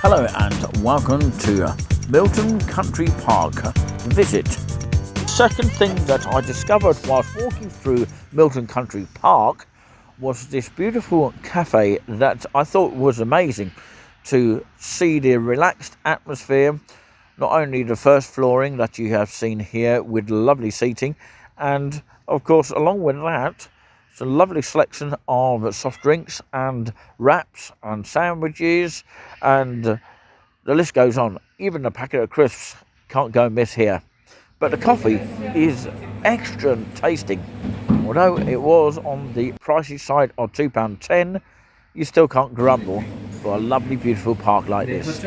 Hello and welcome to Milton Country Park visit. Second thing that I discovered whilst walking through Milton Country Park was this beautiful cafe that I thought was amazing to see the relaxed atmosphere, not only the first flooring that you have seen here with lovely seating, and of course along with that it's a lovely selection of soft drinks and wraps and sandwiches, and the list goes on. Even a packet of crisps can't go miss here. But the coffee is extra tasting. Although it was on the pricey side of £2.10, you still can't grumble for a lovely, beautiful park like this.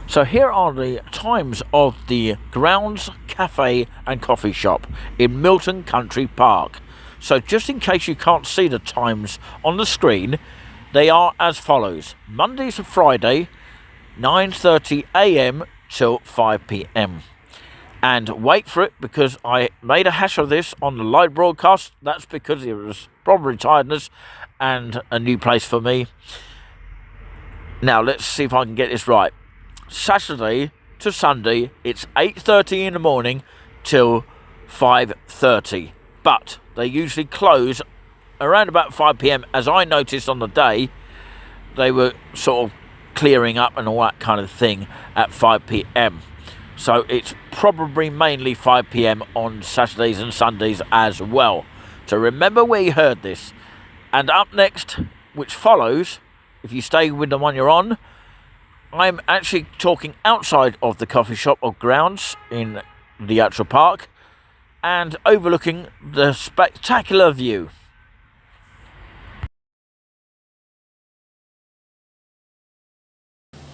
So here are the times of the Grounds Cafe and Coffee Shop in Milton Country Park. So just in case you can't see the times on the screen, they are as follows. Monday to Friday, 9:30 a.m. till 5 p.m. And wait for it, because I made a hash of this on the live broadcast. That's because it was probably tiredness and a new place for me. Now let's see if I can get this right. Saturday to Sunday, it's 8:30 in the morning till 5:30. But they usually close around about 5 p.m. As I noticed on the day, they were sort of clearing up and all that kind of thing at 5 p.m. So it's probably mainly 5 p.m. on Saturdays and Sundays as well. So remember where you heard this. And up next, which follows, if you stay with the one you're on, I'm actually talking outside of the coffee shop or grounds in the actual park and overlooking the spectacular view.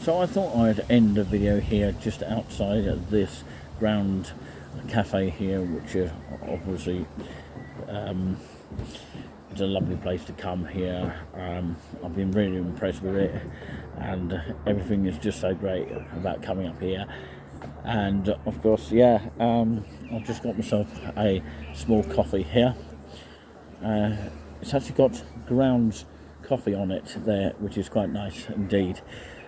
So I thought I'd end the video here just outside of this ground cafe here, which is obviously it's a lovely place to come here. I've been really impressed with it, and everything is just so great about coming up here. And of course, I've just got myself a small coffee here. It's actually got Grounds coffee on it there, which is quite nice indeed.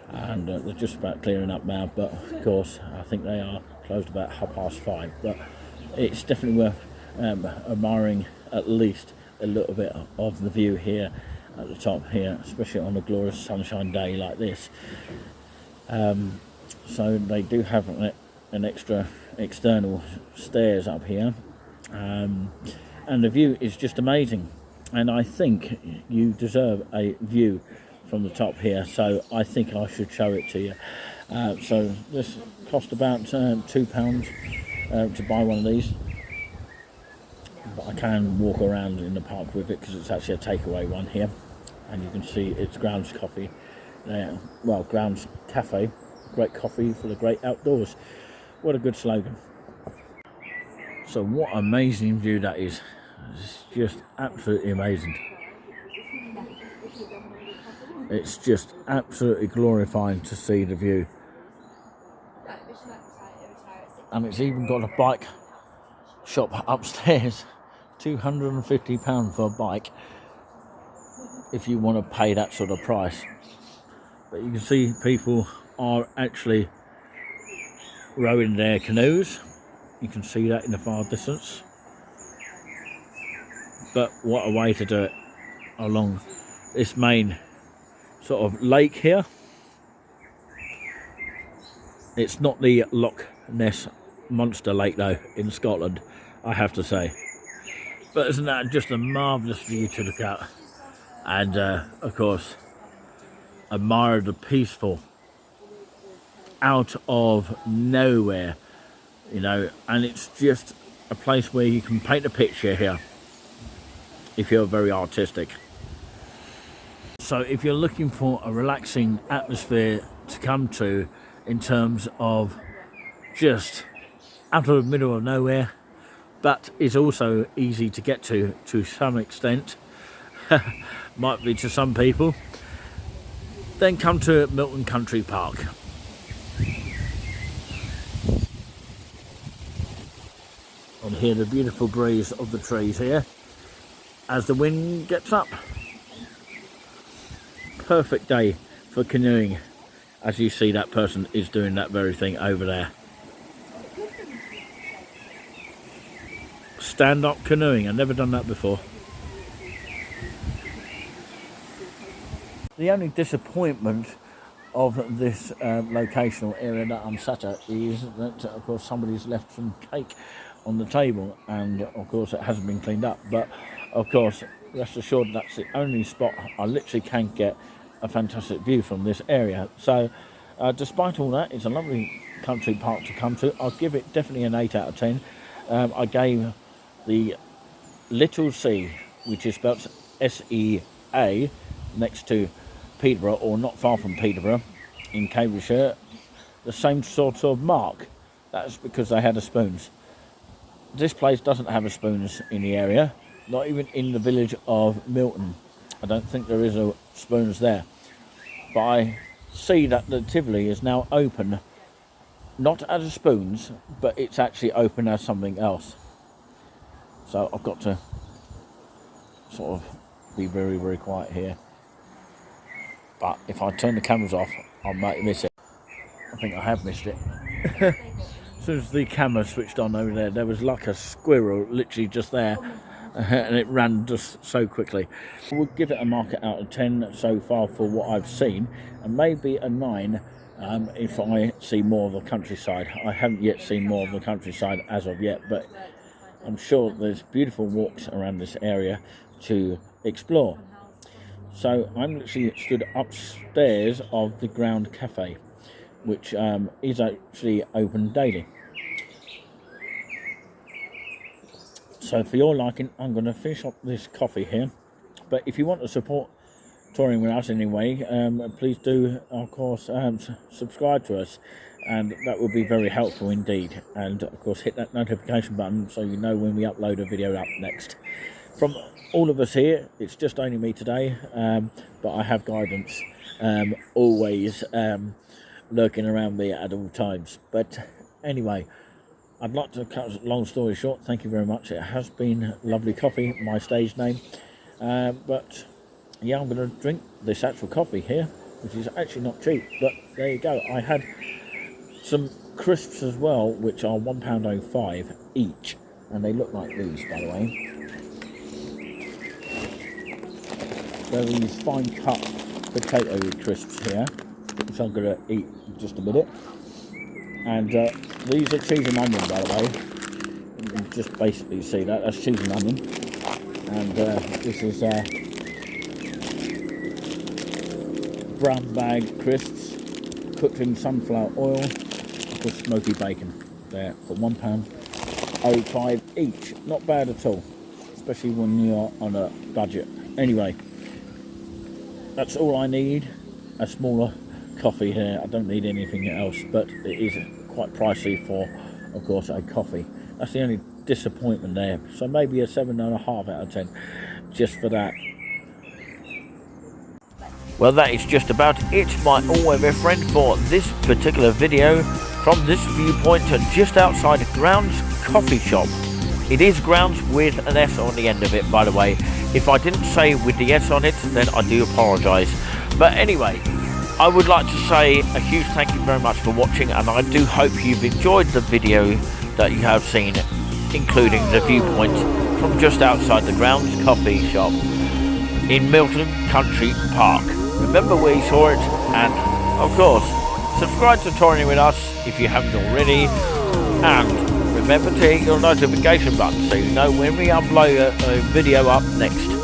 And they're just about clearing up now, but of course I think they are closed about 5:30. But it's definitely worth admiring at least a little bit of the view here at the top here, especially on a glorious sunshine day like this. So they do have an extra external stairs up here, and the view is just amazing, and I think you deserve a view from the top here, so I think I should show it to you. So this cost about £2 to buy one of these, but I can walk around in the park with it because it's actually a takeaway one here, and you can see it's Grounds Coffee there. Well, Grounds Cafe, great coffee for the great outdoors. What a good slogan. So what amazing view that is. It's just absolutely amazing. It's just absolutely glorifying to see the view. And it's even got a bike shop upstairs. £250 for a bike if you want to pay that sort of price. But you can see people are actually rowing their canoes. You can see that in the far distance. But what a way to do it along this main sort of lake here. It's not the Loch Ness Monster Lake though in Scotland, I have to say. But isn't that just a marvellous view to look at? And of course, admire the peaceful, out of nowhere, you know, and it's just a place where you can paint a picture here if you're very artistic. So if you're looking for a relaxing atmosphere to come to in terms of just out of the middle of nowhere, but is also easy to get to some extent, might be to some people, then come to Milton Country Park. And hear the beautiful breeze of the trees here as the wind gets up. Perfect day for canoeing as you see, that person is doing that very thing over there. Stand-up canoeing. I've never done that before. The only disappointment of this locational area that I'm sat at is that, of course, somebody's left some cake on the table, and of course it hasn't been cleaned up. But of course, rest assured, that's the only spot I literally can get a fantastic view from this area. So despite all that, it's a lovely country park to come to. I'll give it definitely an 8 out of 10. I gave the Little Sea, which is spelled S-E-A, next to Peterborough, or not far from Peterborough in Cambridgeshire, the same sort of mark. That's because they had the spoons. This place doesn't have a spoons in the area, not even in the village of Milton. I don't think there is a spoons there. But I see that the Tivoli is now open, not as a spoons, but it's actually open as something else. So I've got to sort of be very, very quiet here. But if I turn the cameras off, I might miss it. I think I have missed it. As soon as the camera switched on over there, there was like a squirrel literally just there, and it ran just so quickly. We'll give it a mark out of 10 so far for what I've seen, and maybe a 9 if I see more of the countryside. I haven't yet seen more of the countryside as of yet, but I'm sure there's beautiful walks around this area to explore. So I'm literally stood upstairs of the Ground Cafe, which is actually open daily. So for your liking, I'm going to finish up this coffee here. But if you want to support touring with us anyway, please do, of course, subscribe to us. And that would be very helpful indeed. And of course, hit that notification button so you know when we upload a video up next. From all of us here, it's just only me today, but I have guidance always lurking around me at all times. But anyway, I'd like to cut a long story short. Thank you very much. It has been lovely coffee, my stage name. But yeah, I'm going to drink this actual coffee here, which is actually not cheap. But there you go. I had some crisps as well, which are £1.05 each, and they look like these, by the way. There are these fine cut potato crisps here, which I'm going to eat in just a minute. And these are cheese and onion, by the way. You can just basically see that. That's cheese and onion. And this is brown bag crisps, cooked in sunflower oil, with smoky bacon. There for £1.05 each. Not bad at all, especially when you're on a budget. Anyway, that's all I need. A smaller coffee here. I don't need anything else, but it is quite pricey for, of course, a coffee. That's the only disappointment there. So maybe a 7.5 out of 10 just for that. Well, that is just about it, my all-weather friend, for this particular video from this viewpoint just outside Grounds Coffee Shop. It is Grounds with an S on the end of it, by the way. If I didn't say with the S on it, then I do apologise. But anyway, I would like to say a huge thank you very much for watching, and I do hope you've enjoyed the video that you have seen, including the viewpoint from just outside the Grounds Coffee Shop in Milton Country Park. Remember where you saw it, and of course, subscribe to Touring with Us if you haven't already, and remember to hit your notification button so you know when we upload a video up next.